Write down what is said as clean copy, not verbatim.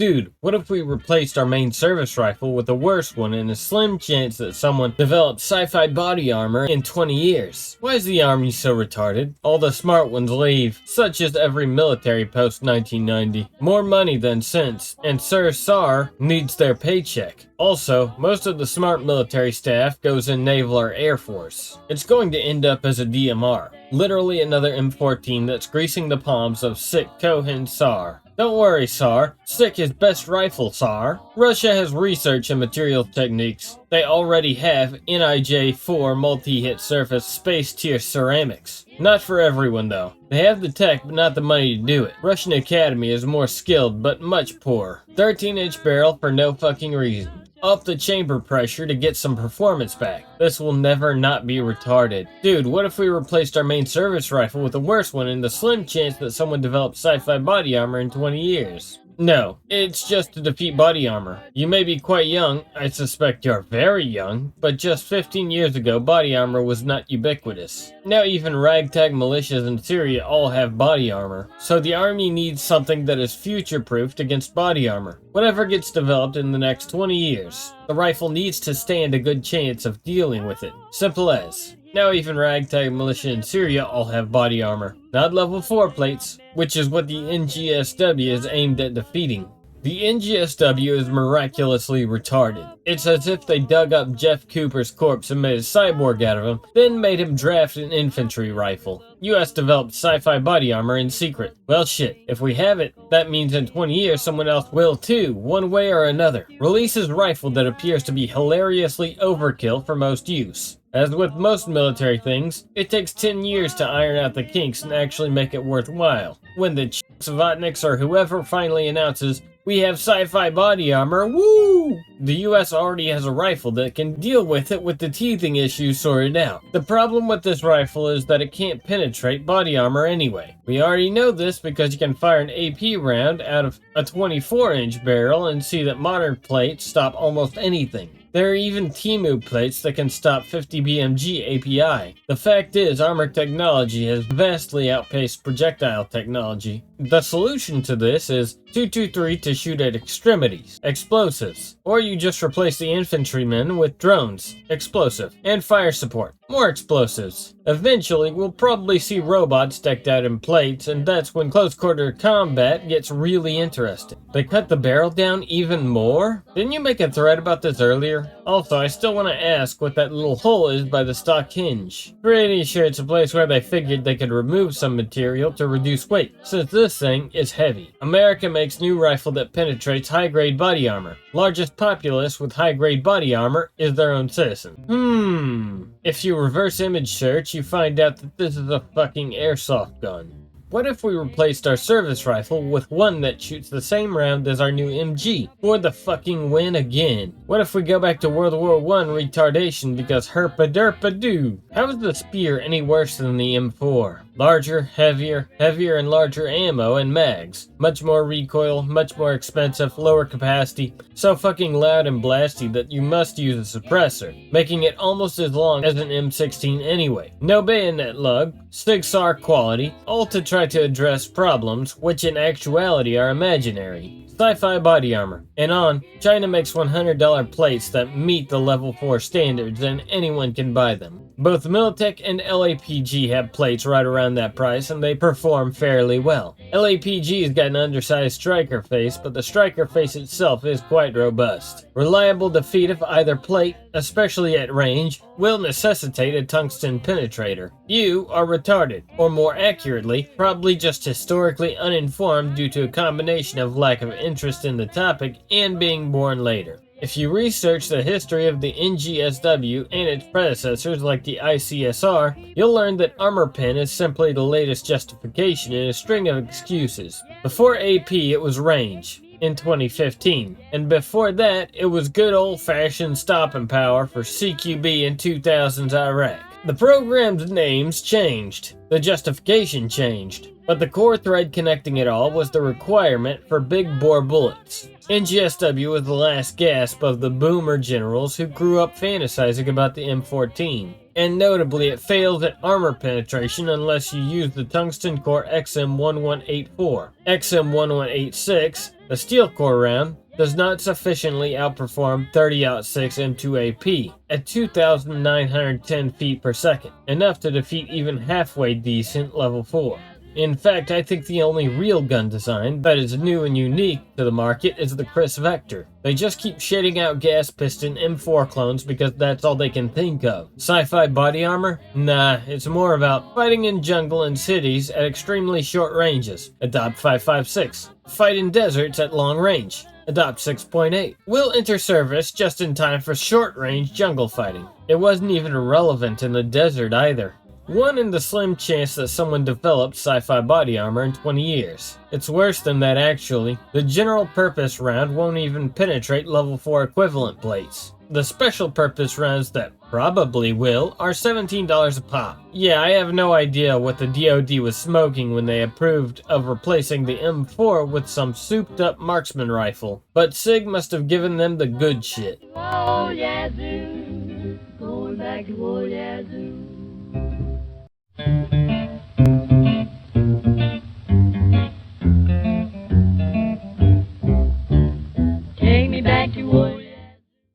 Dude, what if we replaced our main service rifle with a worse one and a slim chance that someone developed sci-fi body armor in 20 years? Why is the army so retarded? All the smart ones leave, such as every military post-1990. More money than sense, and Sir Sar needs their paycheck. Also, most of the smart military staff goes in Naval or Air Force. It's going to end up as a DMR. Literally another M14 that's greasing the palms of sick Cohen Sar. Don't worry, Sar. Stick his best rifle, Sar. Russia has research and material techniques. They already have NIJ-4 multi-hit surface space-tier ceramics. Not for everyone, though. They have the tech, but not the money to do it. Russian Academy is more skilled, but much poorer. 13-inch barrel for no fucking reason. Up the chamber pressure to get some performance back. This will never not be retarded. Dude, what if we replaced our main service rifle with a worse one in the slim chance that someone developed sci-fi body armor in 20 years? No, it's just to defeat body armor. You may be quite young, I suspect you're very young, but just 15 years ago body armor was not ubiquitous. Now even ragtag militias in Syria all have body armor, so the army needs something that is future-proofed against body armor. Whatever gets developed in the next 20 years, the rifle needs to stand a good chance of dealing with it. Simple as. Now even ragtag militia in Syria all have body armor, not level 4 plates, which is what the NGSW is aimed at defeating. The NGSW is miraculously retarded. It's as if they dug up Jeff Cooper's corpse and made a cyborg out of him, then made him draft an infantry rifle. US developed sci-fi body armor in secret. Well shit, if we have it, that means in 20 years someone else will too, one way or another. Releases rifle that appears to be hilariously overkill for most use. As with most military things, it takes 10 years to iron out the kinks and actually make it worthwhile. When the Savotniks or whoever finally announces, "We have sci-fi body armor, woo!" The US already has a rifle that can deal with it with the teething issues sorted out. The problem with this rifle is that it can't penetrate body armor anyway. We already know this because you can fire an AP round out of a 24-inch barrel and see that modern plates stop almost anything. There are even Temu plates that can stop 50 BMG API. The fact is, armor technology has vastly outpaced projectile technology. The solution to this is 223 to shoot at extremities, explosives, or you just replace the infantrymen with drones, explosive, and fire support, more explosives. Eventually, we'll probably see robots decked out in plates, and that's when close-quarter combat gets really interesting. They cut the barrel down even more? Didn't you make a thread about this earlier? Also, I still want to ask what that little hole is by the stock hinge. Pretty sure it's a place where they figured they could remove some material to reduce weight, since this thing is heavy. America makes new rifle that penetrates high-grade body armor. Largest populace with high-grade body armor is their own citizen. If you reverse image search, you find out that this is a fucking airsoft gun. What if we replaced our service rifle with one that shoots the same round as our new MG for the fucking win again? What if we go back to World War I retardation because herpa-derpa-doo? How is the spear any worse than the M4? Larger, heavier and larger ammo and mags. Much more recoil, much more expensive, lower capacity, so fucking loud and blasty that you must use a suppressor, making it almost as long as an M16 anyway. No bayonet lug, SIG-SAR quality, all to try to address problems which in actuality are imaginary. Sci-fi body armor. And on, China makes $100 plates that meet the level 4 standards and anyone can buy them. Both Militech and LAPG have plates right around that price and they perform fairly well. LAPG's got an undersized striker face, but the striker face itself is quite robust. Reliable defeat of either plate, especially at range, will necessitate a tungsten penetrator. You are retarded, or more accurately, probably just historically uninformed due to a combination of lack of interest in the topic and being born later. If you research the history of the NGSW and its predecessors like the ICSR, you'll learn that armor pen is simply the latest justification in a string of excuses. Before AP, it was range in 2015, and before that, it was good old-fashioned stopping power for CQB in 2000's Iraq. The program's names changed. The justification changed. But the core thread connecting it all was the requirement for big bore bullets. NGSW was the last gasp of the boomer generals who grew up fantasizing about the M14. And notably, it fails at armor penetration unless you use the tungsten core XM1184. XM1186, the steel core round, does not sufficiently outperform 30-06 M2AP at 2,910 feet per second, enough to defeat even halfway decent level 4. In fact, I think the only real gun design that is new and unique to the market is the Chris Vector. They just keep shitting out gas piston M4 clones because that's all they can think of. Sci-fi body armor? Nah, it's more about fighting in jungle and cities at extremely short ranges. Adopt 5.56. Fight in deserts at long range. Adopt 6.8. Will enter service just in time for short-range jungle fighting. It wasn't even relevant in the desert either. One in the slim chance that someone developed sci-fi body armor in 20 years. It's worse than that actually. The general purpose round won't even penetrate level 4 equivalent plates. The special purpose rounds that probably will are $17 a pop. Yeah, I have no idea what the DoD was smoking when they approved of replacing the M4 with some souped up marksman rifle. But SIG must have given them the good shit. Oh, Yazoo, going back to old Yazoo.